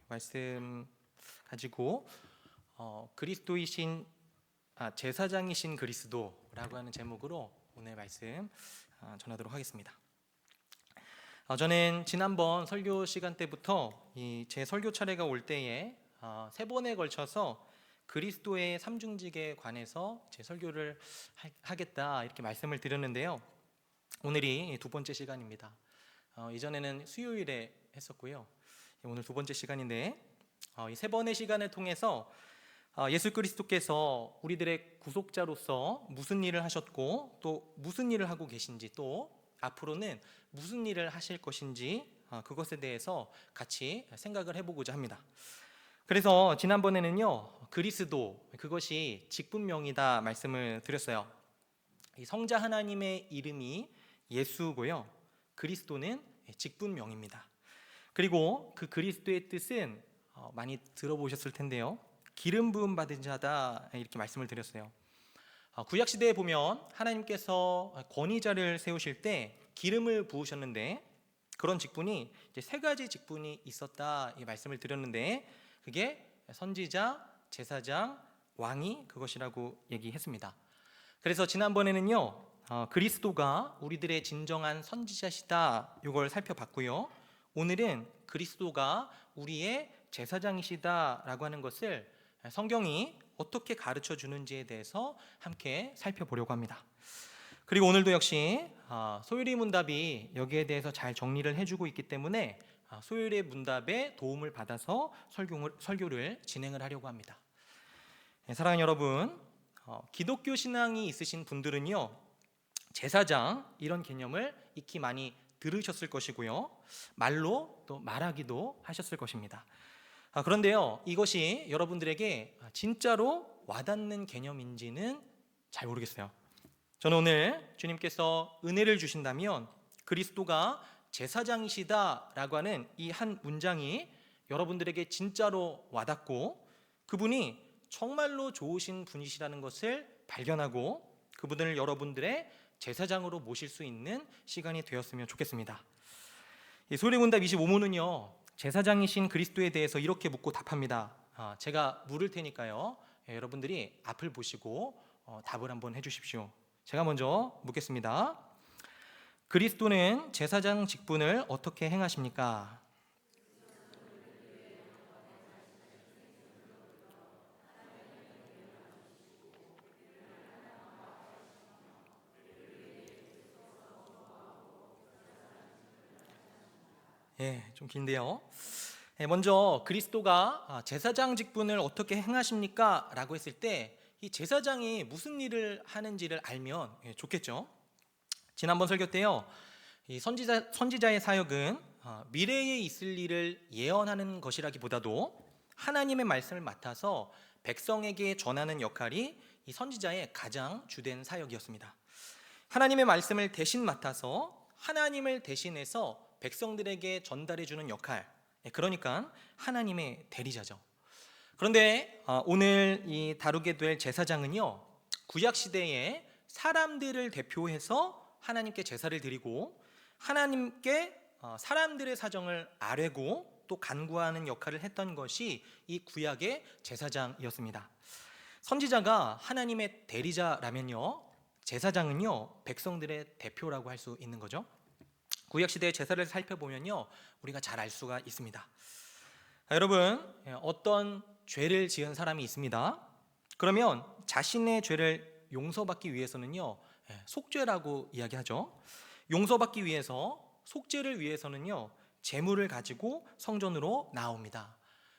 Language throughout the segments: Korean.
말씀 가지고 그리스도이신 제사장이신 그리스도라고 하는 제목으로 오늘 말씀 전하도록 하겠습니다. 저는 지난번 설교 시간 때부터 제 설교 차례가 올 때에 세 번에 걸쳐서 그리스도의 삼중직에 관해서 제 설교를 하겠다 이렇게 말씀을 드렸는데요. 오늘이 두 번째 시간입니다. 이전에는 수요일에 했었고요. 오늘 두 번째 시간인데 이 세 번의 시간을 통해서 예수 그리스도께서 우리들의 구속자로서 무슨 일을 하셨고 또 무슨 일을 하고 계신지 또 앞으로는 무슨 일을 하실 것인지 그것에 대해서 같이 생각을 해보고자 합니다. 그래서 지난번에는요, 그리스도 그것이 직분명이다 말씀을 드렸어요. 이 성자 하나님의 이름이 예수고요, 그리스도는 직분명입니다. 그리고 그 그리스도의 뜻은 많이 들어보셨을 텐데요, 기름 부음 받은 자다 이렇게 말씀을 드렸어요. 구약 시대에 보면 하나님께서 권위자를 세우실 때 기름을 부으셨는데 그런 직분이 이제 세 가지 직분이 있었다 이 말씀을 드렸는데 그게 선지자, 제사장, 왕이 그것이라고 얘기했습니다. 그래서 지난번에는요, 그리스도가 우리들의 진정한 선지자시다 이걸 살펴봤고요. 오늘은 그리스도가 우리의 제사장이시다라고 하는 것을 성경이 어떻게 가르쳐 주는지에 대해서 함께 살펴보려고 합니다. 그리고 오늘도 역시 소율이 문답이 여기에 대해서 잘 정리를 해주고 있기 때문에 소율의 문답에 도움을 받아서 설교를 진행을 하려고 합니다. 사랑하는 여러분, 기독교 신앙이 있으신 분들은요, 제사장 이런 개념을 익히 많이 들으셨을 것이고요, 말로 또 말하기도 하셨을 것입니다. 그런데요, 이것이 여러분들에게 진짜로 와닿는 개념인지는 잘 모르겠어요. 저는 오늘 주님께서 은혜를 주신다면 그리스도가 제사장이시다라고 하는 이 한 문장이 여러분들에게 진짜로 와닿고 그분이 정말로 좋으신 분이시라는 것을 발견하고 그분을 여러분들의 제사장으로 모실 수 있는 시간이 되었으면 좋겠습니다. 소리문답 25문은요, 제사장이신 그리스도에 대해서 이렇게 묻고 답합니다. 제가 물을 테니까요, 여러분들이 앞을 보시고 답을 한번 해주십시오. 제가 먼저 묻겠습니다. 그리스도는 제사장 직분을 어떻게 행하십니까? 좀 긴데요. 먼저 그리스도가 제사장 직분을 어떻게 행하십니까? 라고 했을 때 이 제사장이 무슨 일을 하는지를 알면 좋겠죠. 지난번 설교 때요, 이 선지자의 사역은 미래에 있을 일을 예언하는 것이라기보다도 하나님의 말씀을 맡아서 백성에게 전하는 역할이 이 선지자의 가장 주된 사역이었습니다. 하나님의 말씀을 대신 맡아서 하나님을 대신해서 백성들에게 전달해 주는 역할, 그러니까 하나님의 대리자죠. 그런데 오늘 이 다루게 될 제사장은요, 구약 시대에 사람들을 대표해서 하나님께 제사를 드리고 하나님께 사람들의 사정을 아뢰고 또 간구하는 역할을 했던 것이 이 구약의 제사장이었습니다. 선지자가 하나님의 대리자라면요, 제사장은요 백성들의 대표라고 할 수 있는 거죠. 구약 시대의 제사를 살펴보면요, 우리가 잘 알 수가 있습니다. 여러분, 어떤 죄를 지은 사람이 있습니다. 그러면 자신의 죄를 용서받기 위해서는요, 속죄라고 이야기하죠. 용서받기 위해서, 속죄를 위해서는요, 제물을 가지고 성전으로 나옵니다.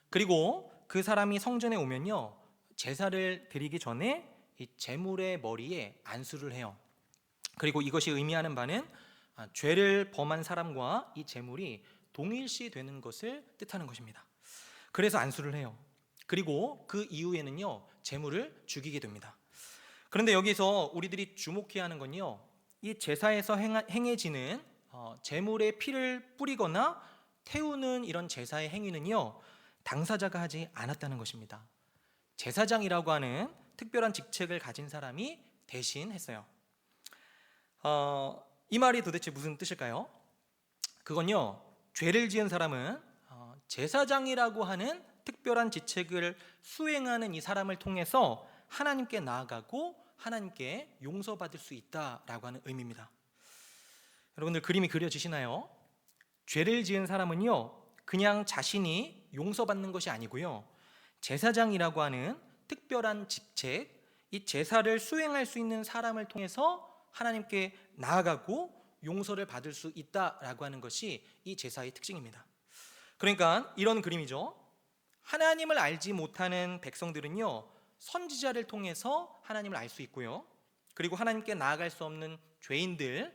그리고 그 사람이 성전에 오면요, 제사를 드리기 전에 이 제물의 머리에 안수를 해요. 그리고 이것이 의미하는 바는 죄를 범한 사람과 이 제물이 동일시 되는 것을 뜻하는 것입니다. 그래서 안수를 해요. 그리고 그 이후에는요, 제물을 죽이게 됩니다. 그런데 여기서 우리들이 주목해야 하는 건요, 이 제사에서 행해지는 제물의 피를 뿌리거나 태우는 이런 제사의 행위는요, 당사자가 하지 않았다는 것입니다. 제사장이라고 하는 특별한 직책을 가진 사람이 대신 했어요. 이 말이 도대체 무슨 뜻일까요? 그건요, 죄를 지은 사람은 제사장이라고 하는 특별한 직책을 수행하는 이 사람을 통해서 하나님께 나아가고 하나님께 용서받을 수 있다라고 하는 의미입니다. 여러분들 그림이 그려지시나요? 죄를 지은 사람은요, 그냥 자신이 용서받는 것이 아니고요, 제사장이라고 하는 특별한 직책, 이 제사를 수행할 수 있는 사람을 통해서 하나님께 나아가고 용서를 받을 수 있다라고 하는 것이 이 제사의 특징입니다. 그러니까 이런 그림이죠. 하나님을 알지 못하는 백성들은요, 선지자를 통해서 하나님을 알 수 있고요, 그리고 하나님께 나아갈 수 없는 죄인들,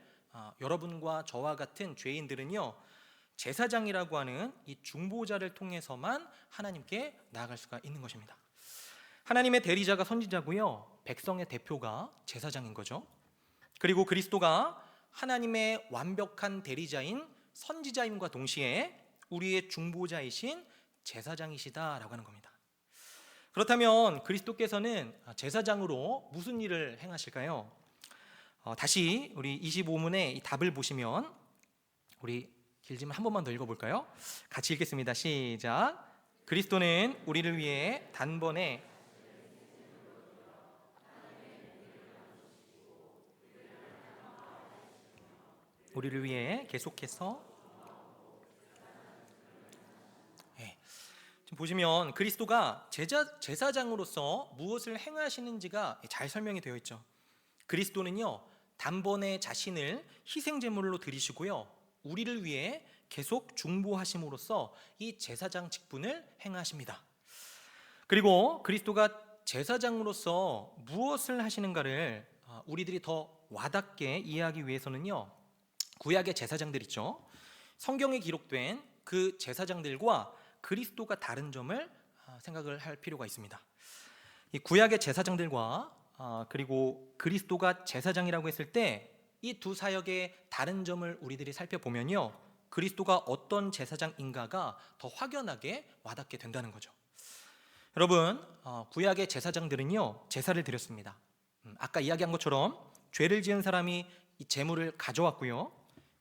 여러분과 저와 같은 죄인들은요, 제사장이라고 하는 이 중보자를 통해서만 하나님께 나아갈 수가 있는 것입니다. 하나님의 대리자가 선지자고요, 백성의 대표가 제사장인 거죠. 그리고 그리스도가 하나님의 완벽한 대리자인 선지자임과 동시에 우리의 중보자이신 제사장이시다라고 하는 겁니다. 그렇다면 그리스도께서는 제사장으로 무슨 일을 행하실까요? 다시 우리 25문의 이 답을 보시면, 우리 길지만 한 번만 더 읽어볼까요? 같이 읽겠습니다. 시작. 그리스도는 우리를 위해 단번에 우리를 위해 계속해서, 지금 보시면 그리스도가 제사장으로서 무엇을 행하시는지가 잘 설명이 되어 있죠. 그리스도는요, 단번에 자신을 희생제물로 드리시고요, 우리를 위해 계속 중보하심으로써 이 제사장 직분을 행하십니다. 그리고 그리스도가 제사장으로서 무엇을 하시는가를 우리들이 더 와닿게 이해하기 위해서는요, 구약의 제사장들 있죠, 성경에 기록된 그 제사장들과 그리스도가 다른 점을 생각을 할 필요가 있습니다. 이 구약의 제사장들과 그리고 그리스도가 제사장이라고 했을 때 이 두 사역의 다른 점을 우리들이 살펴보면요, 그리스도가 어떤 제사장인가가 더 확연하게 와닿게 된다는 거죠. 여러분, 구약의 제사장들은요, 제사를 드렸습니다. 아까 이야기한 것처럼 죄를 지은 사람이 이 제물을 가져왔고요,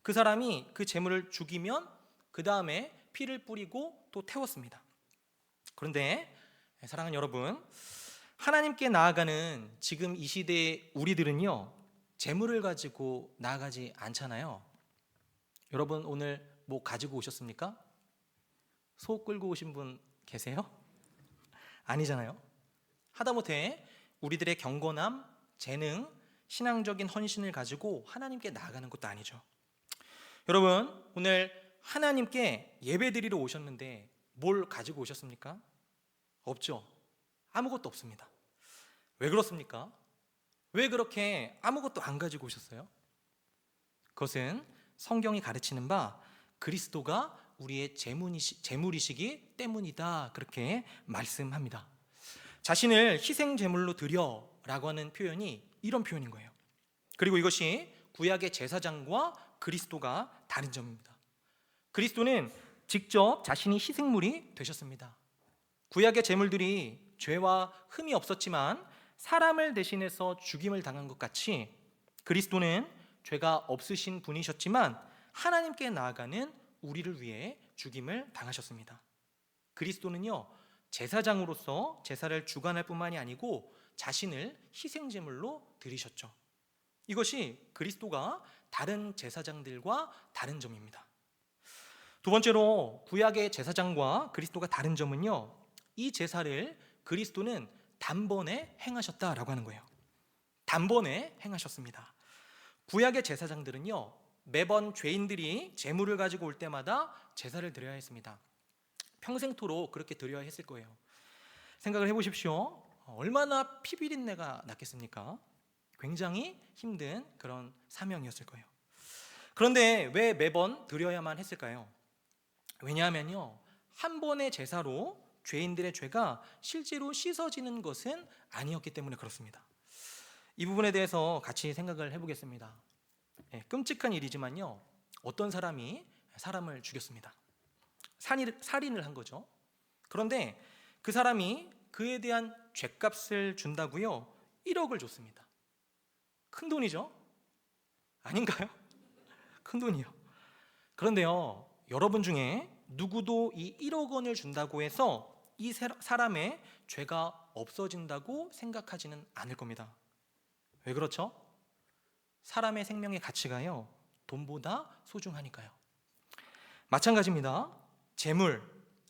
그 사람이 그 제물을 죽이면 그 다음에 피를 뿌리고 또 태웠습니다. 그런데 사랑하는 여러분, 하나님께 나아가는 지금 이 시대의 우리들은요, 제물을 가지고 나아가지 않잖아요. 여러분 오늘 뭐 가지고 오셨습니까? 소 끌고 오신 분 계세요? 아니잖아요. 하다못해 우리들의 경건함, 재능, 신앙적인 헌신을 가지고 하나님께 나아가는 것도 아니죠. 여러분, 오늘 하나님께 예배드리러 오셨는데 뭘 가지고 오셨습니까? 없죠. 아무것도 없습니다. 왜 그렇습니까? 왜 그렇게 아무것도 안 가지고 오셨어요? 그것은 성경이 가르치는 바 그리스도가 우리의 제물이시기 때문이다, 그렇게 말씀합니다. 자신을 희생 제물로 드려라고 하는 표현이 이런 표현인 거예요. 그리고 이것이 구약의 제사장과 그리스도가 다른 점입니다. 그리스도는 직접 자신이 희생물이 되셨습니다. 구약의 제물들이 죄와 흠이 없었지만 사람을 대신해서 죽임을 당한 것 같이 그리스도는 죄가 없으신 분이셨지만 하나님께 나아가는 우리를 위해 죽임을 당하셨습니다. 그리스도는요, 제사장으로서 제사를 주관할 뿐만이 아니고 자신을 희생제물로 드리셨죠. 이것이 그리스도가 다른 제사장들과 다른 점입니다. 두 번째로 구약의 제사장과 그리스도가 다른 점은요, 이 제사를 그리스도는 단번에 행하셨다라고 하는 거예요. 단번에 행하셨습니다. 구약의 제사장들은요, 매번 죄인들이 제물을 가지고 올 때마다 제사를 드려야 했습니다. 평생토록 그렇게 드려야 했을 거예요. 생각을 해보십시오. 얼마나 피비린내가 났겠습니까? 굉장히 힘든 그런 사명이었을 거예요. 그런데 왜 매번 드려야만 했을까요? 왜냐하면요, 한 번의 제사로 죄인들의 죄가 실제로 씻어지는 것은 아니었기 때문에 그렇습니다. 이 부분에 대해서 같이 생각을 해보겠습니다. 끔찍한 일이지만요, 어떤 사람이 사람을 죽였습니다. 살인을 한 거죠. 그런데 그 사람이 그에 대한 죗값을 준다고요 1억을 줬습니다. 큰 돈이죠? 아닌가요? 큰 돈이요. 그런데요, 여러분 중에 누구도 이 1억 원을 준다고 해서 이 사람의 죄가 없어진다고 생각하지는 않을 겁니다. 왜 그렇죠? 사람의 생명의 가치가요, 돈보다 소중하니까요. 마찬가지입니다. 재물,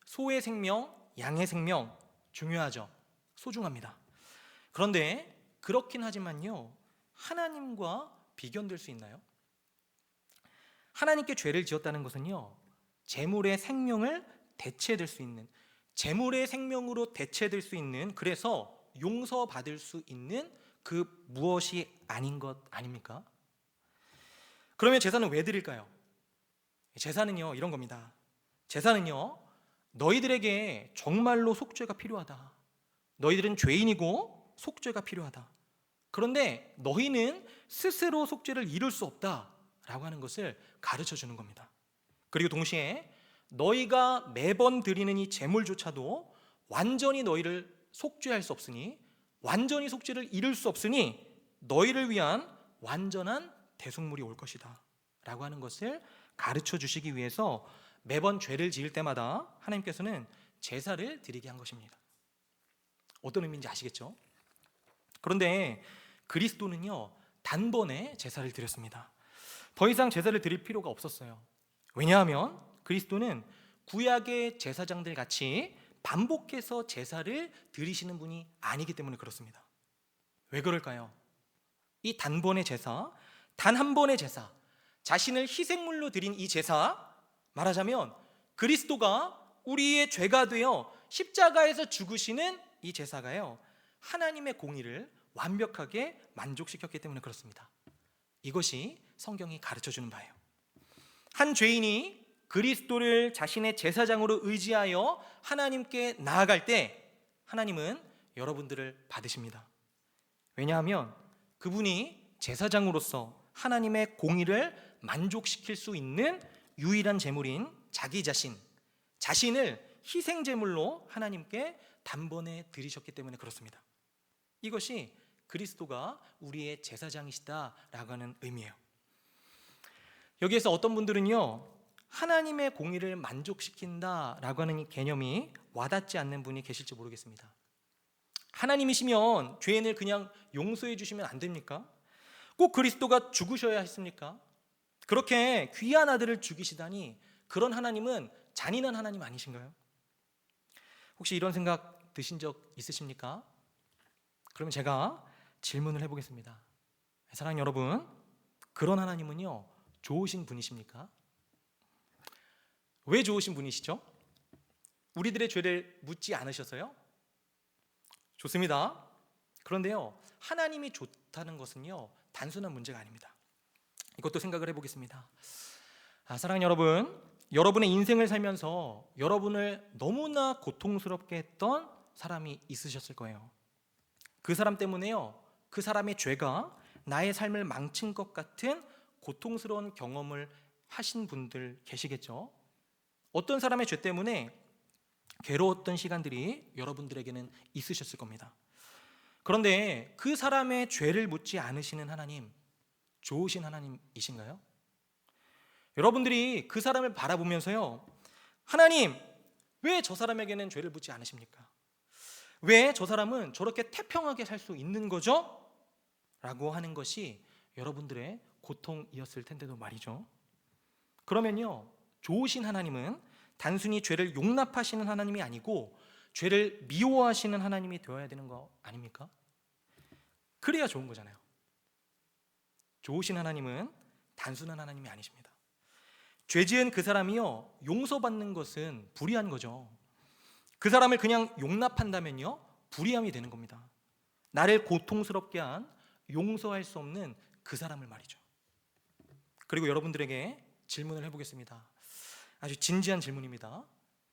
소의 생명, 양의 생명 중요하죠. 소중합니다. 그런데 그렇긴 하지만요, 하나님과 비견될 수 있나요? 하나님께 죄를 지었다는 것은요, 재물의 생명을 대체될 수 있는, 재물의 생명으로 대체될 수 있는, 그래서 용서받을 수 있는 그 무엇이 아닌 것 아닙니까? 그러면 제사는 왜 드릴까요? 제사는요, 이런 겁니다. 제사는요, 너희들에게 정말로 속죄가 필요하다. 너희들은 죄인이고 속죄가 필요하다. 그런데 너희는 스스로 속죄를 이룰 수 없다라고 하는 것을 가르쳐 주는 겁니다. 그리고 동시에 너희가 매번 드리는 이 제물조차도 완전히 너희를 속죄할 수 없으니, 완전히 속죄를 이룰 수 없으니 너희를 위한 완전한 대속물이 올 것이다 라고 하는 것을 가르쳐 주시기 위해서 매번 죄를 지을 때마다 하나님께서는 제사를 드리게 한 것입니다. 어떤 의미인지 아시겠죠? 그런데 그리스도는요, 단번에 제사를 드렸습니다. 더 이상 제사를 드릴 필요가 없었어요. 왜냐하면 그리스도는 구약의 제사장들 같이 반복해서 제사를 드리시는 분이 아니기 때문에 그렇습니다. 왜 그럴까요? 이 단번의 제사, 단 한 번의 제사, 자신을 희생물로 드린 이 제사, 말하자면 그리스도가 우리의 죄가 되어 십자가에서 죽으시는 이 제사가요, 하나님의 공의를 완벽하게 만족시켰기 때문에 그렇습니다. 이것이 성경이 가르쳐주는 바예요. 한 죄인이 그리스도를 자신의 제사장으로 의지하여 하나님께 나아갈 때 하나님은 여러분들을 받으십니다. 왜냐하면 그분이 제사장으로서 하나님의 공의를 만족시킬 수 있는 유일한 제물인 자기 자신을 희생 제물로 하나님께 단번에 드리셨기 때문에 그렇습니다. 이것이 그리스도가 우리의 제사장이시다라고 하는 의미예요. 여기에서 어떤 분들은요, 하나님의 공의를 만족시킨다라고 하는 이 개념이 와닿지 않는 분이 계실지 모르겠습니다. 하나님이시면 죄인을 그냥 용서해 주시면 안 됩니까? 꼭 그리스도가 죽으셔야 했습니까? 그렇게 귀한 아들을 죽이시다니, 그런 하나님은 잔인한 하나님 아니신가요? 혹시 이런 생각 드신 적 있으십니까? 그러면 제가 질문을 해보겠습니다. 사랑하는 여러분, 그런 하나님은요, 좋으신 분이십니까? 왜 좋으신 분이시죠? 우리들의 죄를 묻지 않으셔서요? 좋습니다. 그런데요, 하나님이 좋다는 것은요, 단순한 문제가 아닙니다. 이것도 생각을 해보겠습니다. 사랑하는 여러분, 여러분의 인생을 살면서 여러분을 너무나 고통스럽게 했던 사람이 있으셨을 거예요. 그 사람 때문에요, 그 사람의 죄가 나의 삶을 망친 것 같은 고통스러운 경험을 하신 분들 계시겠죠? 어떤 사람의 죄 때문에 괴로웠던 시간들이 여러분들에게는 있으셨을 겁니다. 그런데 그 사람의 죄를 묻지 않으시는 하나님, 좋으신 하나님이신가요? 여러분들이 그 사람을 바라보면서요, 하나님, 왜 저 사람에게는 죄를 묻지 않으십니까? 왜 저 사람은 저렇게 태평하게 살 수 있는 거죠? 라고 하는 것이 여러분들의 고통이었을 텐데도 말이죠. 그러면요, 좋으신 하나님은 단순히 죄를 용납하시는 하나님이 아니고 죄를 미워하시는 하나님이 되어야 되는 거 아닙니까? 그래야 좋은 거잖아요. 좋으신 하나님은 단순한 하나님이 아니십니다. 죄 지은 그 사람이요, 용서받는 것은 불의한 거죠. 그 사람을 그냥 용납한다면요, 불의함이 되는 겁니다. 나를 고통스럽게 한, 용서할 수 없는 그 사람을 말이죠. 그리고 여러분들에게 질문을 해보겠습니다. 아주 진지한 질문입니다.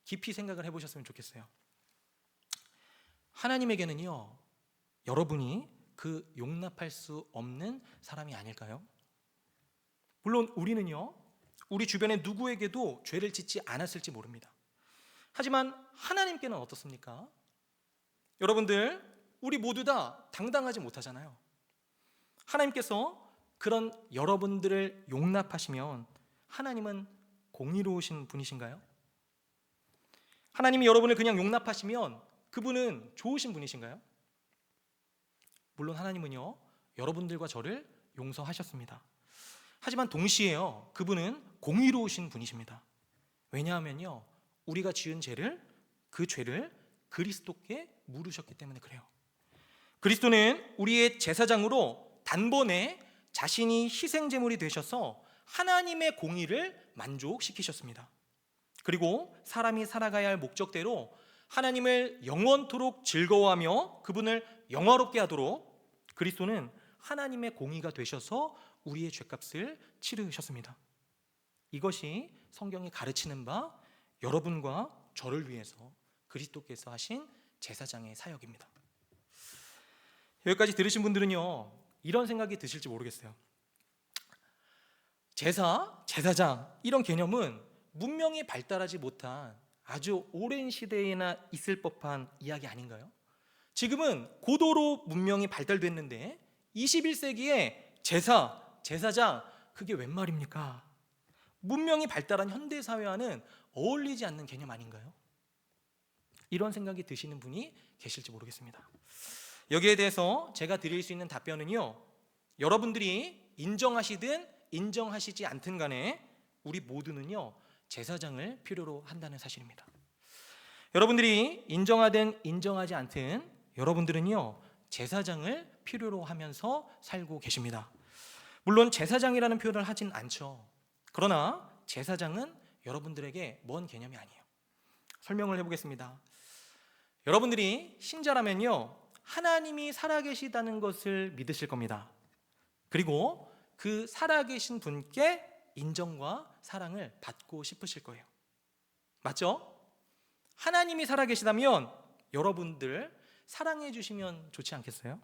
깊이 생각을 해보셨으면 좋겠어요. 하나님에게는요, 여러분이 그 용납할 수 없는 사람이 아닐까요? 물론 우리는요, 우리 주변의 누구에게도 죄를 짓지 않았을지 모릅니다. 하지만 하나님께는 어떻습니까? 여러분들, 우리 모두 다 당당하지 못하잖아요. 하나님께서 그런 여러분들을 용납하시면 하나님은 공의로우신 분이신가요? 하나님이 여러분을 그냥 용납하시면 그분은 좋으신 분이신가요? 물론 하나님은요, 여러분들과 저를 용서하셨습니다. 하지만 동시에요, 그분은 공의로우신 분이십니다. 왜냐하면요, 우리가 지은 그 죄를 그리스도께 물으셨기 때문에 그래요. 그리스도는 우리의 제사장으로 단번에 자신이 희생제물이 되셔서 하나님의 공의를 만족시키셨습니다. 그리고 사람이 살아가야 할 목적대로 하나님을 영원토록 즐거워하며 그분을 영화롭게 하도록 그리스도는 하나님의 공의가 되셔서 우리의 죄값을 치르셨습니다. 이것이 성경이 가르치는 바 여러분과 저를 위해서 그리스도께서 하신 제사장의 사역입니다. 여기까지 들으신 분들은요, 이런 생각이 드실지 모르겠어요. 제사장 이런 개념은 문명이 발달하지 못한 아주 오랜 시대에나 있을 법한 이야기 아닌가요? 지금은 고도로 문명이 발달됐는데 21세기에 제사장 그게 웬 말입니까? 문명이 발달한 현대사회와는 어울리지 않는 개념 아닌가요? 이런 생각이 드시는 분이 계실지 모르겠습니다. 여기에 대해서 제가 드릴 수 있는 답변은요, 여러분들이 인정하시든 인정하시지 않든 간에 우리 모두는요, 제사장을 필요로 한다는 사실입니다. 여러분들이 인정하든 인정하지 않든 여러분들은요, 제사장을 필요로 하면서 살고 계십니다. 물론 제사장이라는 표현을 하진 않죠. 그러나 제사장은 여러분들에게 먼 개념이 아니에요. 설명을 해보겠습니다. 여러분들이 신자라면요, 하나님이 살아계시다는 것을 믿으실 겁니다. 그리고 그 살아계신 분께 인정과 사랑을 받고 싶으실 거예요. 맞죠? 하나님이 살아계시다면 여러분들 사랑해 주시면 좋지 않겠어요?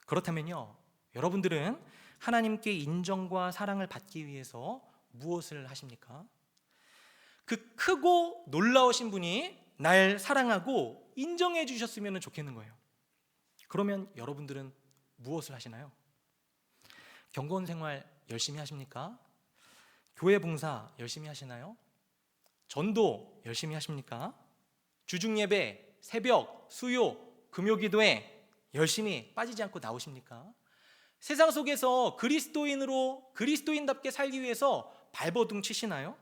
그렇다면요, 여러분들은 하나님께 인정과 사랑을 받기 위해서 무엇을 하십니까? 그 크고 놀라우신 분이 날 사랑하고 인정해 주셨으면 좋겠는 거예요. 그러면 여러분들은 무엇을 하시나요? 경건 생활 열심히 하십니까? 교회 봉사 열심히 하시나요? 전도 열심히 하십니까? 주중 예배, 새벽, 수요, 금요 기도에 열심히 빠지지 않고 나오십니까? 세상 속에서 그리스도인답게 살기 위해서 발버둥 치시나요?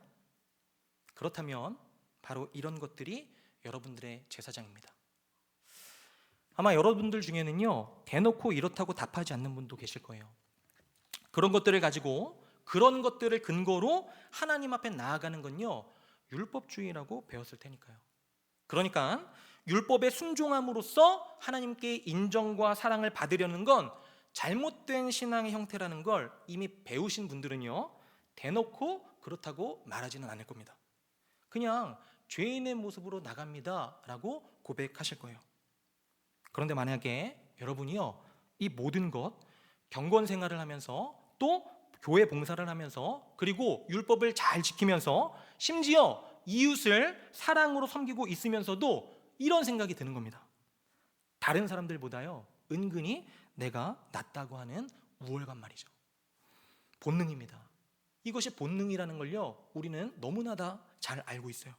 그렇다면 바로 이런 것들이 여러분들의 제사장입니다. 아마 여러분들 중에는요, 대놓고 이렇다고 답하지 않는 분도 계실 거예요. 그런 것들을 가지고, 그런 것들을 근거로 하나님 앞에 나아가는 건요, 율법주의라고 배웠을 테니까요. 그러니까 율법에 순종함으로써 하나님께 인정과 사랑을 받으려는 건 잘못된 신앙의 형태라는 걸 이미 배우신 분들은요, 대놓고 그렇다고 말하지는 않을 겁니다. 그냥 죄인의 모습으로 나갑니다 라고 고백하실 거예요. 그런데 만약에 여러분이요, 이 모든 것, 경건 생활을 하면서 또 교회 봉사를 하면서 그리고 율법을 잘 지키면서 심지어 이웃을 사랑으로 섬기고 있으면서도 이런 생각이 드는 겁니다. 다른 사람들보다요, 은근히 내가 낫다고 하는 우월감 말이죠. 본능입니다. 이것이 본능이라는 걸요, 우리는 너무나 다 잘 알고 있어요.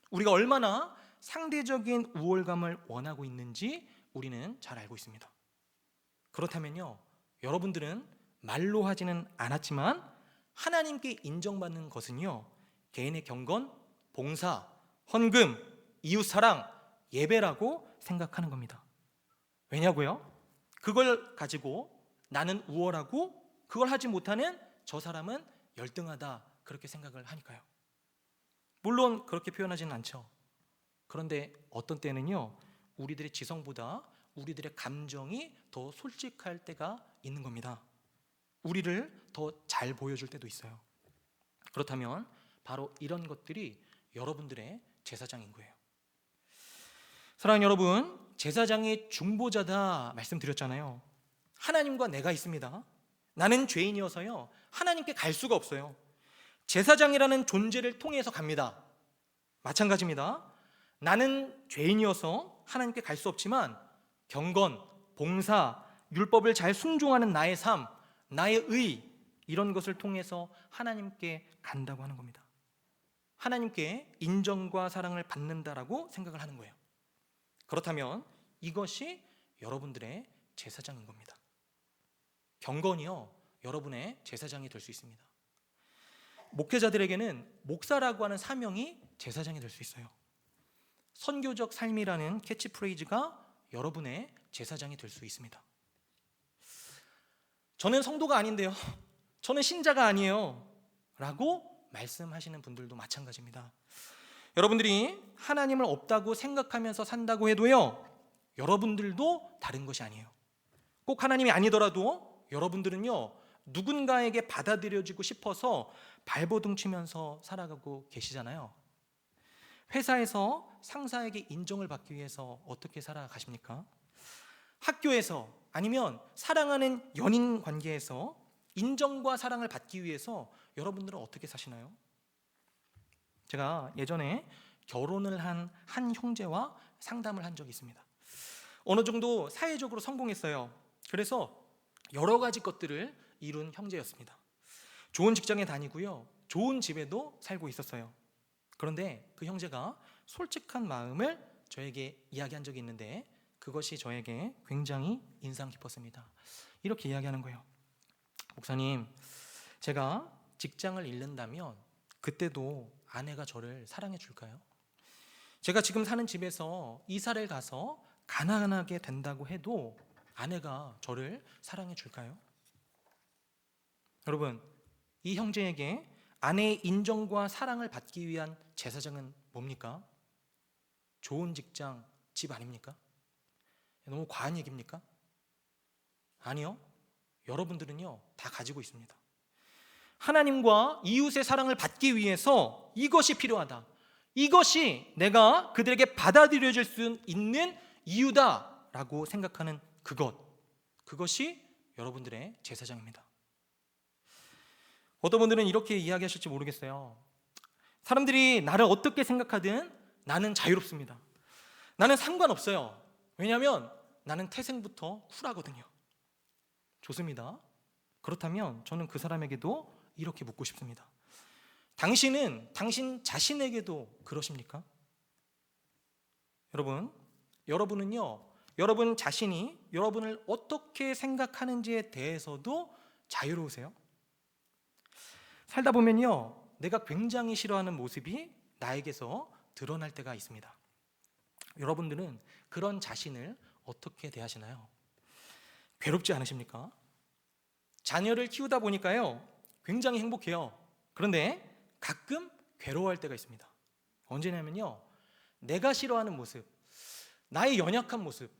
우리가 얼마나 상대적인 우월감을 원하고 있는지 우리는 잘 알고 있습니다. 그렇다면요, 여러분들은 말로 하지는 않았지만 하나님께 인정받는 것은요, 개인의 경건, 봉사, 헌금, 이웃사랑, 예배라고 생각하는 겁니다. 왜냐고요? 그걸 가지고 나는 우월하고 그걸 하지 못하는 저 사람은 열등하다, 그렇게 생각을 하니까요. 물론 그렇게 표현하지는 않죠. 그런데 어떤 때는요, 우리들의 지성보다 우리들의 감정이 더 솔직할 때가 있는 겁니다. 우리를 더 잘 보여줄 때도 있어요. 그렇다면 바로 이런 것들이 여러분들의 제사장인 거예요. 사랑하는 여러분, 제사장이 중보자다 말씀드렸잖아요. 하나님과 내가 있습니다. 나는 죄인이어서요, 하나님께 갈 수가 없어요. 제사장이라는 존재를 통해서 갑니다. 마찬가지입니다. 나는 죄인이어서 하나님께 갈 수 없지만 경건, 봉사, 율법을 잘 순종하는 나의 삶, 나의 의, 이런 것을 통해서 하나님께 간다고 하는 겁니다. 하나님께 인정과 사랑을 받는다라고 생각을 하는 거예요. 그렇다면 이것이 여러분들의 제사장인 겁니다. 경건이요, 여러분의 제사장이 될 수 있습니다. 목회자들에게는 목사라고 하는 사명이 제사장이 될 수 있어요. 선교적 삶이라는 캐치프레이즈가 여러분의 제사장이 될 수 있습니다. 저는 성도가 아닌데요, 저는 신자가 아니에요 라고 말씀하시는 분들도 마찬가지입니다. 여러분들이 하나님을 없다고 생각하면서 산다고 해도요, 여러분들도 다른 것이 아니에요. 꼭 하나님이 아니더라도 여러분들은요, 누군가에게 받아들여지고 싶어서 발버둥 치면서 살아가고 계시잖아요. 회사에서 상사에게 인정을 받기 위해서 어떻게 살아가십니까? 학교에서, 아니면 사랑하는 연인 관계에서 인정과 사랑을 받기 위해서 여러분들은 어떻게 사시나요? 제가 예전에 결혼을 한 형제와 상담을 한 적이 있습니다. 어느 정도 사회적으로 성공했어요. 그래서 여러 가지 것들을 이룬 형제였습니다. 좋은 직장에 다니고요, 좋은 집에도 살고 있었어요. 그런데 그 형제가 솔직한 마음을 저에게 이야기한 적이 있는데, 그것이 저에게 굉장히 인상 깊었습니다. 이렇게 이야기하는 거예요. 목사님, 제가 직장을 잃는다면 그때도 아내가 저를 사랑해 줄까요? 제가 지금 사는 집에서 이사를 가서 가난하게 된다고 해도 아내가 저를 사랑해 줄까요? 여러분, 이 형제에게 아내의 인정과 사랑을 받기 위한 제사장은 뭡니까? 좋은 직장, 집 아닙니까? 너무 과한 얘기입니까? 아니요. 여러분들은요, 다 가지고 있습니다. 하나님과 이웃의 사랑을 받기 위해서 이것이 필요하다, 이것이 내가 그들에게 받아들여질 수 있는 이유다라고 생각하는 그것이 여러분들의 제사장입니다. 어떤 분들은 이렇게 이야기하실지 모르겠어요. 사람들이 나를 어떻게 생각하든 나는 자유롭습니다. 나는 상관없어요. 왜냐하면 나는 태생부터 쿨하거든요. 좋습니다. 그렇다면 저는 그 사람에게도 이렇게 묻고 싶습니다. 당신은 당신 자신에게도 그러십니까? 여러분은요, 여러분 자신이 여러분을 어떻게 생각하는지에 대해서도 자유로우세요? 살다 보면요, 내가 굉장히 싫어하는 모습이 나에게서 드러날 때가 있습니다. 여러분들은 그런 자신을 어떻게 대하시나요? 괴롭지 않으십니까? 자녀를 키우다 보니까요, 굉장히 행복해요. 그런데 가끔 괴로워할 때가 있습니다. 언제냐면요, 내가 싫어하는 모습, 나의 연약한 모습,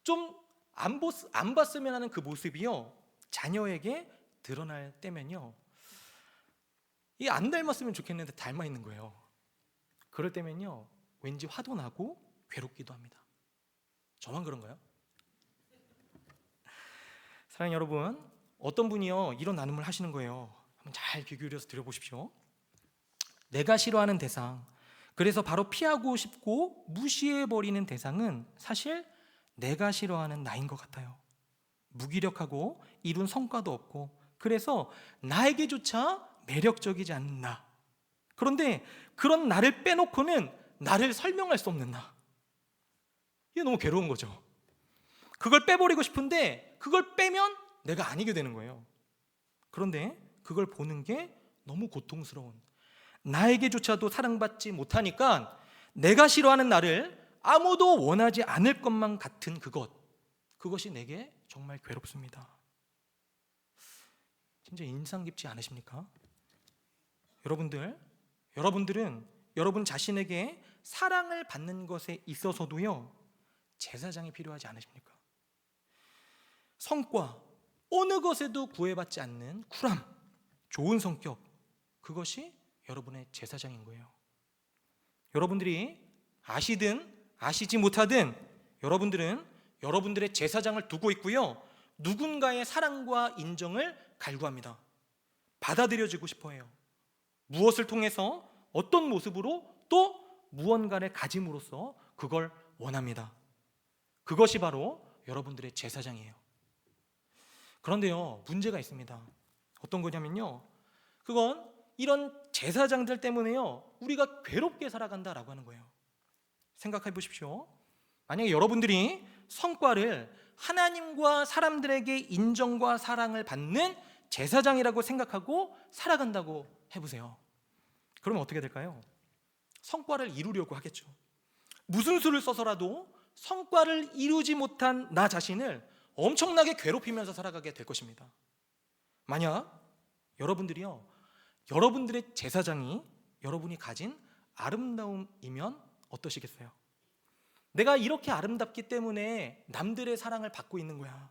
좀 안 봤으면 하는 그 모습이요, 자녀에게 드러날 때면요, 이 안 닮았으면 좋겠는데 닮아 있는 거예요. 그럴 때면요, 왠지 화도 나고 괴롭기도 합니다. 저만 그런가요? 사랑하는 여러분, 어떤 분이요, 이런 나눔을 하시는 거예요. 한번 잘 귀 기울여서 들어보십시오. 내가 싫어하는 대상, 그래서 바로 피하고 싶고 무시해버리는 대상은 사실 내가 싫어하는 나인 것 같아요. 무기력하고 이룬 성과도 없고, 그래서 나에게조차 매력적이지 않는 나. 그런데 그런 나를 빼놓고는 나를 설명할 수 없는 나. 이게 너무 괴로운 거죠. 그걸 빼버리고 싶은데 그걸 빼면 내가 아니게 되는 거예요. 그런데 그걸 보는 게 너무 고통스러운, 나에게조차도 사랑받지 못하니까 내가 싫어하는 나를 아무도 원하지 않을 것만 같은 그것이 내게 정말 괴롭습니다. 진짜 인상 깊지 않으십니까? 여러분들은 여러분 자신에게 사랑을 받는 것에 있어서도요, 제사장이 필요하지 않으십니까? 성과, 어느 것에도 구애받지 않는 쿨함, 좋은 성격, 그것이 여러분의 제사장인 거예요. 여러분들이 아시든 아시지 못하든 여러분들은 여러분들의 제사장을 두고 있고요, 누군가의 사랑과 인정을 갈구합니다. 받아들여지고 싶어해요. 무엇을 통해서, 어떤 모습으로, 또 무언가를 가짐으로써 그걸 원합니다. 그것이 바로 여러분들의 제사장이에요. 그런데요, 문제가 있습니다. 어떤 거냐면요, 그건 이런 제사장들 때문에요, 우리가 괴롭게 살아간다라고 하는 거예요. 생각해 보십시오. 만약에 여러분들이 성과를 하나님과 사람들에게 인정과 사랑을 받는 제사장이라고 생각하고 살아간다고 해보세요. 그러면 어떻게 될까요? 성과를 이루려고 하겠죠. 무슨 수를 써서라도 성과를 이루지 못한 나 자신을 엄청나게 괴롭히면서 살아가게 될 것입니다. 만약 여러분들이요, 여러분들의 제사장이 여러분이 가진 아름다움이면 어떠시겠어요? 내가 이렇게 아름답기 때문에 남들의 사랑을 받고 있는 거야.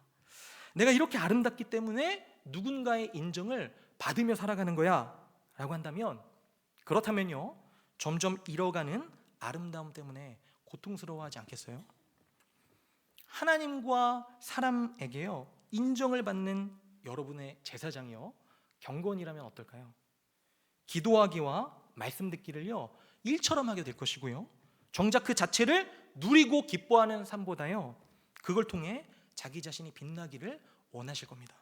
내가 이렇게 아름답기 때문에 누군가의 인정을 받으며 살아가는 거야 라고 한다면, 그렇다면요, 점점 잃어가는 아름다움 때문에 고통스러워하지 않겠어요? 하나님과 사람에게요, 인정을 받는 여러분의 제사장이요, 경건이라면 어떨까요? 기도하기와 말씀 듣기를요, 일처럼 하게 될 것이고요, 정작 그 자체를 누리고 기뻐하는 삶보다요, 그걸 통해 자기 자신이 빛나기를 원하실 겁니다.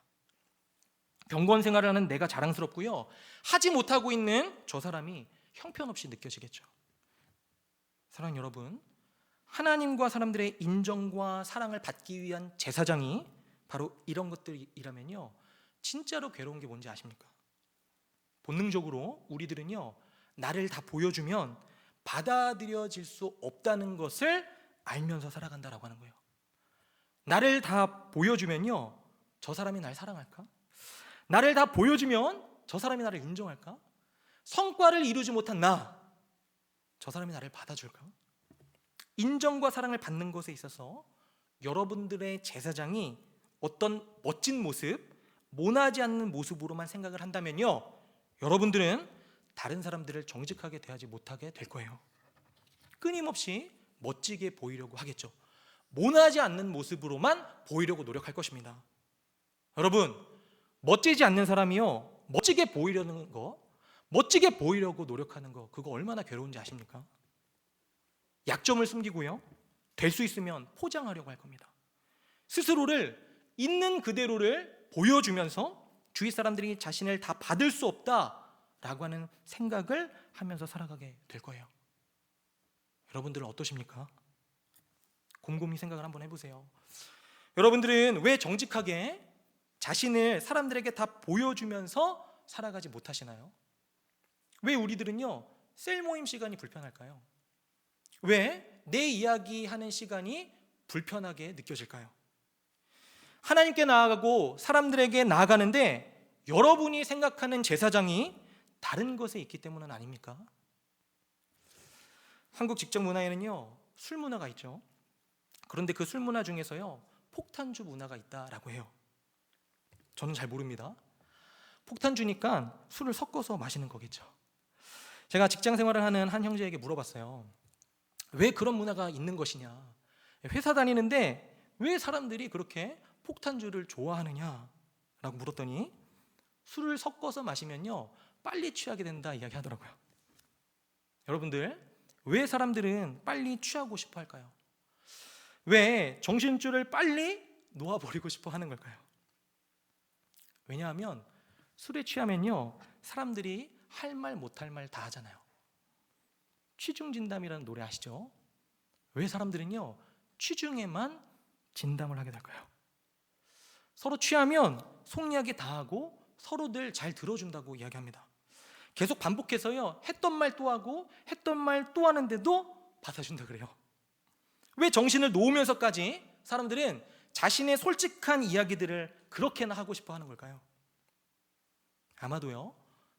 경건 생활을 하는 내가 자랑스럽고요, 하지 못하고 있는 저 사람이 형편없이 느껴지겠죠. 사랑하는 여러분, 하나님과 사람들의 인정과 사랑을 받기 위한 제사장이 바로 이런 것들이라면요, 진짜로 괴로운 게 뭔지 아십니까? 본능적으로 우리들은요, 나를 다 보여주면 받아들여질 수 없다는 것을 알면서 살아간다라고 하는 거예요. 나를 다 보여주면요, 저 사람이 날 사랑할까? 나를 다 보여주면 저 사람이 나를 인정할까? 성과를 이루지 못한 저 사람이 나를 받아줄까? 인정과 사랑을 받는 것에 있어서 여러분들의 제사장이 어떤 멋진 모습, 모나지 않는 모습으로만 생각을 한다면요, 여러분들은 다른 사람들을 정직하게 대하지 못하게 될 거예요. 끊임없이 멋지게 보이려고 하겠죠. 모나지 않는 모습으로만 보이려고 노력할 것입니다. 여러분, 멋지지 않는 사람이요, 멋지게 보이려는 거, 멋지게 보이려고 노력하는 거, 그거 얼마나 괴로운지 아십니까? 약점을 숨기고요, 될 수 있으면 포장하려고 할 겁니다. 스스로를 있는 그대로를 보여주면서 주위 사람들이 자신을 다 받을 수 없다라고 하는 생각을 하면서 살아가게 될 거예요. 여러분들은 어떠십니까? 곰곰이 생각을 한번 해보세요. 여러분들은 왜 정직하게 자신을 사람들에게 다 보여주면서 살아가지 못하시나요? 왜 우리들은요, 셀 모임 시간이 불편할까요? 왜 내 이야기 하는 시간이 불편하게 느껴질까요? 하나님께 나아가고 사람들에게 나아가는데 여러분이 생각하는 제사장이 다른 것에 있기 때문은 아닙니까? 한국 직장 문화에는요, 술 문화가 있죠. 그런데 그 술 문화 중에서요, 폭탄주 문화가 있다라고 해요. 저는 잘 모릅니다. 폭탄주니까 술을 섞어서 마시는 거겠죠. 제가 직장 생활을 하는 한 형제에게 물어봤어요. 왜 그런 문화가 있는 것이냐? 회사 다니는데 왜 사람들이 그렇게 폭탄주를 좋아하느냐? 라고 물었더니 술을 섞어서 마시면요, 빨리 취하게 된다 이야기 하더라고요. 여러분들, 왜 사람들은 빨리 취하고 싶어 할까요? 왜 정신줄을 빨리 놓아버리고 싶어 하는 걸까요? 왜냐하면 술에 취하면요, 사람들이 할 말 못할 말 다 하잖아요. 취중진담이라는 노래 아시죠? 왜 사람들은요, 취중에만 진담을 하게 될까요? 서로 취하면 속 이야기 다 하고 서로들 잘 들어준다고 이야기합니다. 계속 반복해서요, 했던 말 또 하고 했던 말 또 하는데도 받아준다 그래요. 왜 정신을 놓으면서까지 사람들은 자신의 솔직한 이야기들을 그렇게나 하고 싶어 하는 걸까요? 아마도요,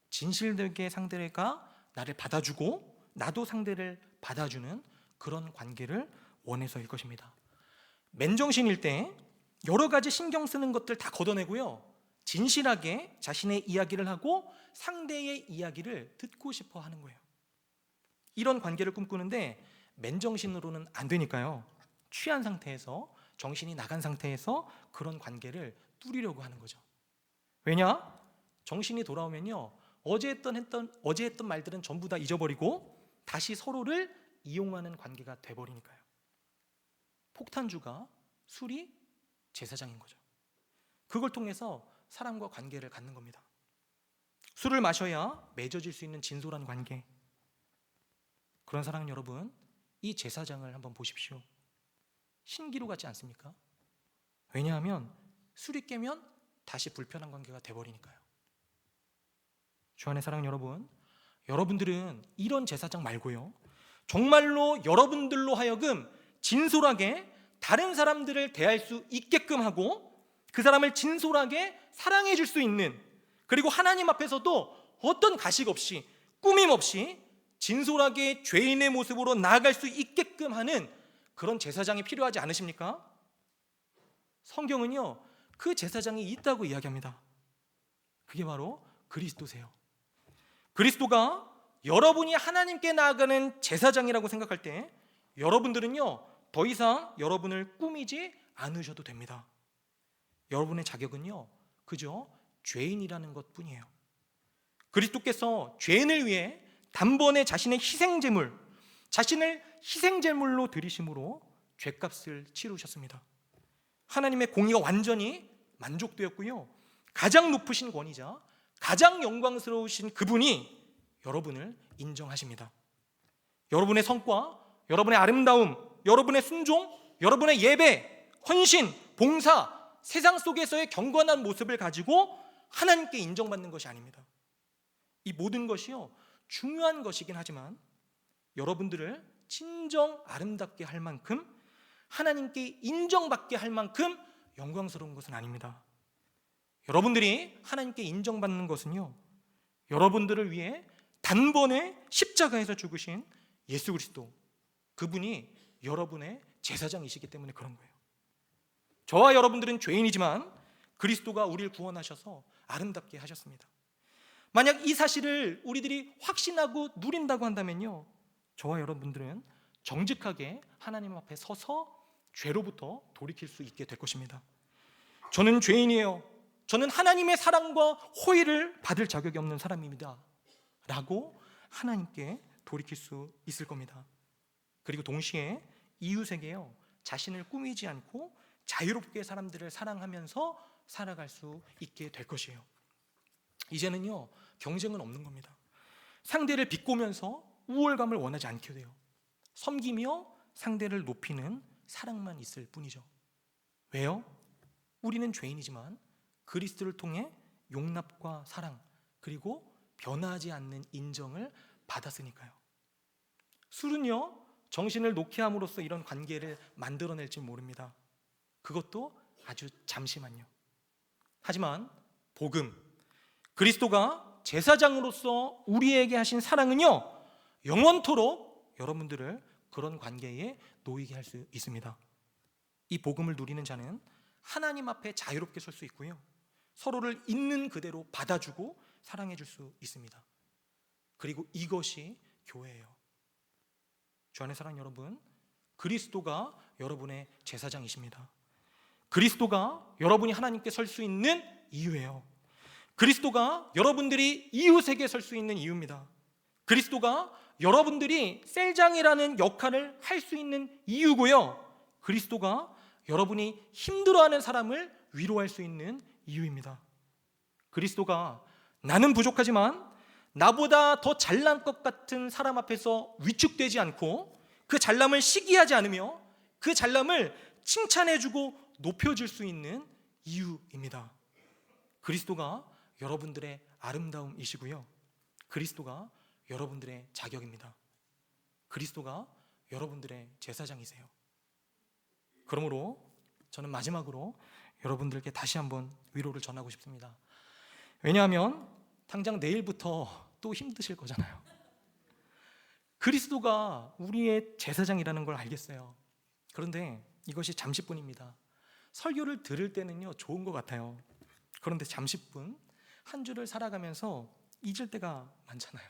진실되게 상대가 나를 받아주고 나도 상대를 받아주는 그런 관계를 원해서일 것입니다. 맨정신일 때 여러 가지 신경 쓰는 것들 다 걷어내고요, 진실하게 자신의 이야기를 하고 상대의 이야기를 듣고 싶어 하는 거예요. 이런 관계를 꿈꾸는데 맨정신으로는 안 되니까요, 취한 상태에서, 정신이 나간 상태에서 그런 관계를 뚫으려고 하는 거죠. 왜냐? 정신이 돌아오면요, 어제 했던 말들은 전부 다 잊어버리고 다시 서로를 이용하는 관계가 돼버리니까요. 폭탄주가 술이 제사장인 거죠. 그걸 통해서 사람과 관계를 갖는 겁니다. 술을 마셔야 맺어질 수 있는 진솔한 관계, 그런 사랑은 여러분, 이 제사장을 한번 보십시오. 신기루 같지 않습니까? 왜냐하면 술이 깨면 다시 불편한 관계가 돼버리니까요. 주 안의 사랑 여러분, 여러분들은 이런 제사장 말고요, 정말로 여러분들로 하여금 진솔하게 다른 사람들을 대할 수 있게끔 하고 그 사람을 진솔하게 사랑해 줄 수 있는, 그리고 하나님 앞에서도 어떤 가식 없이 꾸밈 없이 진솔하게 죄인의 모습으로 나아갈 수 있게끔 하는 그런 제사장이 필요하지 않으십니까? 성경은요, 그 제사장이 있다고 이야기합니다. 그게 바로 그리스도세요. 그리스도가 여러분이 하나님께 나아가는 제사장이라고 생각할 때 여러분들은요, 더 이상 여러분을 꾸미지 않으셔도 됩니다. 여러분의 자격은요, 그저 죄인이라는 것뿐이에요. 그리스도께서 죄인을 위해 단번에 자신의 희생제물, 자신을 희생제물로 드리심으로 죄값을 치르셨습니다. 하나님의 공의가 완전히 만족되었고요, 가장 높으신 권위자, 가장 영광스러우신 그분이 여러분을 인정하십니다. 여러분의 성과, 여러분의 아름다움, 여러분의 순종, 여러분의 예배, 헌신, 봉사, 세상 속에서의 경건한 모습을 가지고 하나님께 인정받는 것이 아닙니다. 이 모든 것이요, 중요한 것이긴 하지만 여러분들을 진정 아름답게 할 만큼, 하나님께 인정받게 할 만큼 영광스러운 것은 아닙니다. 여러분들이 하나님께 인정받는 것은요, 여러분들을 위해 단번에 십자가에서 죽으신 예수 그리스도, 그분이 여러분의 제사장이시기 때문에 그런 거예요. 저와 여러분들은 죄인이지만 그리스도가 우리를 구원하셔서 아름답게 하셨습니다. 만약 이 사실을 우리들이 확신하고 누린다고 한다면요, 저와 여러분들은 정직하게 하나님 앞에 서서 죄로부터 돌이킬 수 있게 될 것입니다. 저는 죄인이에요, 저는 하나님의 사랑과 호의를 받을 자격이 없는 사람입니다 라고 하나님께 돌이킬 수 있을 겁니다. 그리고 동시에 이웃에게요, 자신을 꾸미지 않고 자유롭게 사람들을 사랑하면서 살아갈 수 있게 될 것이에요. 이제는요, 경쟁은 없는 겁니다. 상대를 비꼬면서 우월감을 원하지 않게 돼요. 섬기며 상대를 높이는 사랑만 있을 뿐이죠. 왜요? 우리는 죄인이지만 그리스도를 통해 용납과 사랑, 그리고 변하지 않는 인정을 받았으니까요. 술은요, 정신을 놓게 함으로써 이런 관계를 만들어낼지 모릅니다. 그것도 아주 잠시만요. 하지만 복음, 그리스도가 제사장으로서 우리에게 하신 사랑은요, 영원토록 여러분들을 그런 관계에 놓이게 할 수 있습니다. 이 복음을 누리는 자는 하나님 앞에 자유롭게 설 수 있고요, 서로를 있는 그대로 받아주고 사랑해 줄 수 있습니다. 그리고 이것이 교회예요. 주 안의 사랑 여러분, 그리스도가 여러분의 제사장이십니다. 그리스도가 여러분이 하나님께 설 수 있는 이유예요. 그리스도가 여러분들이 이웃에게 설 수 있는 이유입니다. 그리스도가 여러분들이 셀장이라는 역할을 할 수 있는 이유고요, 그리스도가 여러분이 힘들어하는 사람을 위로할 수 있는 이유입니다. 그리스도가 나는 부족하지만 나보다 더 잘난 것 같은 사람 앞에서 위축되지 않고 그 잘남을 시기하지 않으며 그 잘남을 칭찬해주고 높여줄 수 있는 이유입니다. 그리스도가 여러분들의 아름다움이시고요, 그리스도가 여러분들의 자격입니다. 그리스도가 여러분들의 제사장이세요. 그러므로 저는 마지막으로 여러분들께 다시 한번 위로를 전하고 싶습니다. 왜냐하면 당장 내일부터 또 힘드실 거잖아요. 그리스도가 우리의 제사장이라는 걸 알겠어요. 그런데 이것이 잠시뿐입니다. 설교를 들을 때는요, 좋은 것 같아요. 그런데 잠시뿐 한 주를 살아가면서 잊을 때가 많잖아요.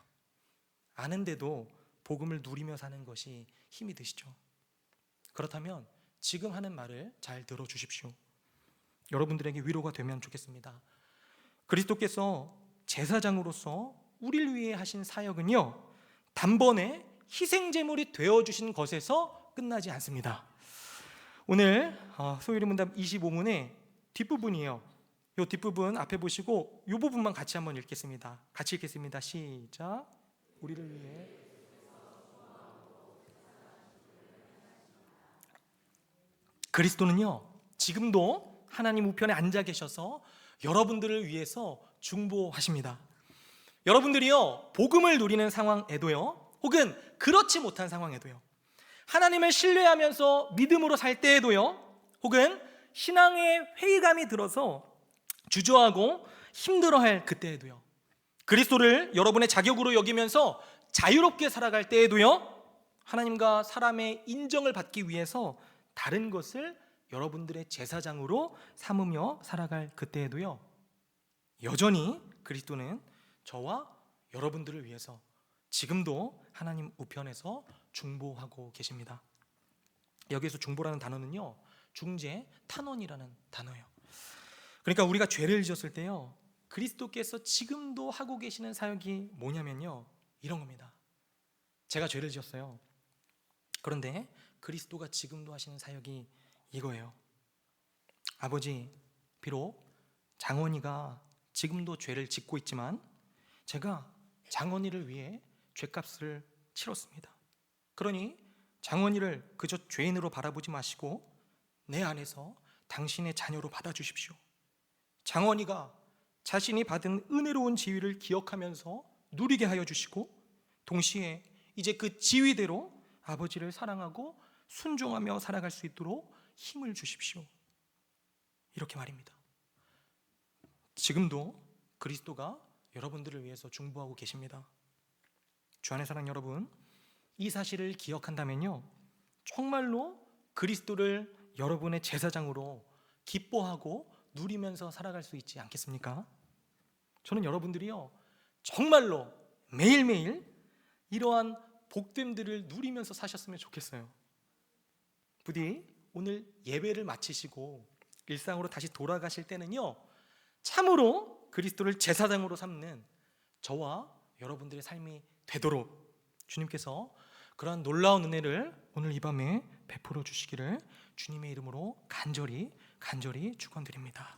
아는데도 복음을 누리며 사는 것이 힘이 드시죠. 그렇다면 지금 하는 말을 잘 들어주십시오. 여러분들에게 위로가 되면 좋겠습니다. 그리스도께서 제사장으로서 우리를 위해 하신 사역은요, 단번에 희생제물이 되어주신 것에서 끝나지 않습니다. 오늘 소요리 문답 25문의 뒷부분이에요. 이 뒷부분 앞에 보시고 이 부분만 같이 한번 읽겠습니다. 같이 읽겠습니다. 시작. 우리를 위해 그리스도는요, 지금도 하나님 우편에 앉아 계셔서 여러분들을 위해서 중보하십니다. 여러분들이요, 복음을 누리는 상황에도요, 혹은 그렇지 못한 상황에도요, 하나님을 신뢰하면서 믿음으로 살 때에도요, 혹은 신앙의 회의감이 들어서 주저하고 힘들어할 그때에도요, 그리스도를 여러분의 자격으로 여기면서 자유롭게 살아갈 때에도요, 하나님과 사람의 인정을 받기 위해서 다른 것을 여러분들의 제사장으로 삼으며 살아갈 그때에도요, 여전히 그리스도는 저와 여러분들을 위해서 지금도 하나님 우편에서 중보하고 계십니다. 여기에서 중보라는 단어는요, 중재, 탄원이라는 단어예요. 그러니까 우리가 죄를 지었을 때요, 그리스도께서 지금도 하고 계시는 사역이 뭐냐면요, 이런 겁니다. 제가 죄를 지었어요. 그런데 그리스도가 지금도 하시는 사역이 이거예요. 아버지, 비록 장원이가 지금도 죄를 짓고 있지만 제가 장원이를 위해 죄값을 치렀습니다. 그러니 장원이를 그저 죄인으로 바라보지 마시고 내 안에서 당신의 자녀로 받아주십시오. 장원이가 자신이 받은 은혜로운 지위를 기억하면서 누리게 하여 주시고, 동시에 이제 그 지위대로 아버지를 사랑하고 순종하며 살아갈 수 있도록 힘을 주십시오. 이렇게 말입니다. 지금도 그리스도가 여러분들을 위해서 중보하고 계십니다. 주 안의 사랑 여러분, 이 사실을 기억한다면요, 정말로 그리스도를 여러분의 제사장으로 기뻐하고 누리면서 살아갈 수 있지 않겠습니까? 저는 여러분들이요, 정말로 매일매일 이러한 복됨들을 누리면서 사셨으면 좋겠어요. 부디 오늘 예배를 마치시고 일상으로 다시 돌아가실 때는요, 참으로 그리스도를 제사장으로 삼는 저와 여러분들의 삶이 되도록 주님께서 그러한 놀라운 은혜를 오늘 이 밤에 베풀어 주시기를 주님의 이름으로 간절히 축원드립니다.